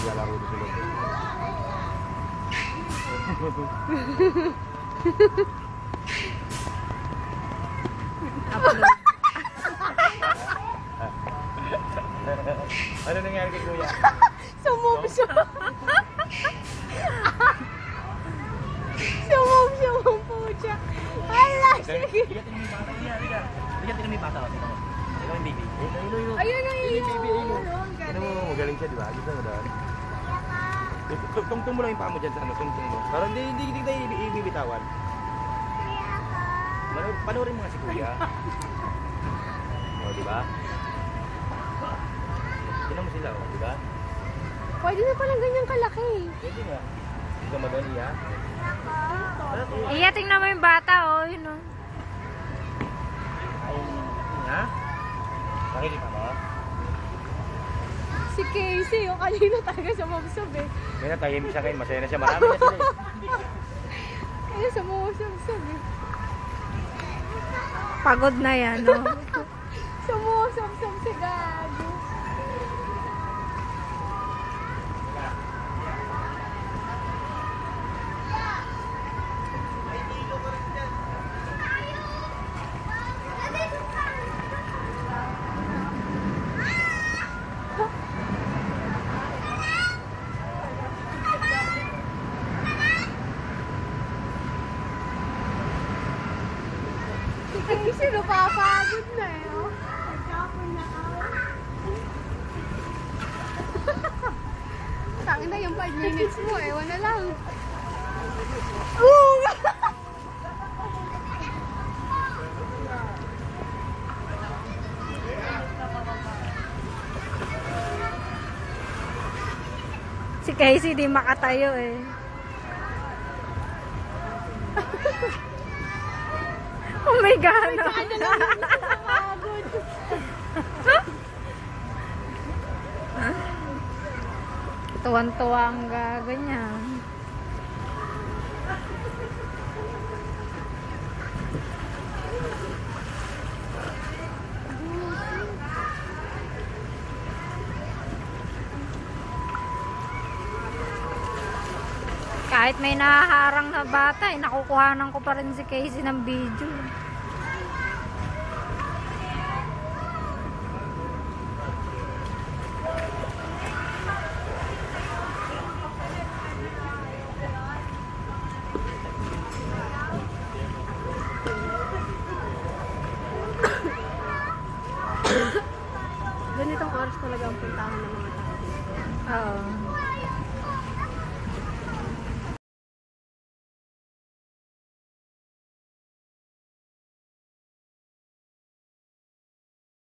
naglalaro doon sila. Upload. Ano nangyari kay Kuya? Sumove siya. Sumove po siya. Hala, sige. Ligatin mo yung bata. Ligatin mo yung bata. Ito yung baby. Ayun na yun. Ano mo, magaling siya, di ba? Gusto mo doon? Tungtong mo lang yung paa mo dyan sa ano, tungtong mo. Pero hindi tayo ibibitawan. Panoorin mo nga si Kuya. O, di ba? Tignan mo sila, o, di ba? Pwede na palang ganyan kalaki. Pwede nga. Hindi ka madali, ha? Iya, tingnan mo yung bata, oh. Yun, oh. Ayaw mo nga. Nakikita mo? Si Casey, yung kanina talaga sumubsob eh. May natahimik siya ngayon. Masaya na siya. Marami na sila eh. Kaya sumubsob eh. Pagod na yan, no? Sumubsob si Gago. Kasi napapagod na eh, oh. Tangin na yung 5 minutes mo eh, wala lang. Si Casey di makatayo eh. Oh my God! Tuwan-tuwa ang gaganyan. Kahit may nahaharang na bata, nakukuhanan ko pa rin si Casey ng video. Ganitong oras talaga ang puntahan ng mga tao dito. Oo.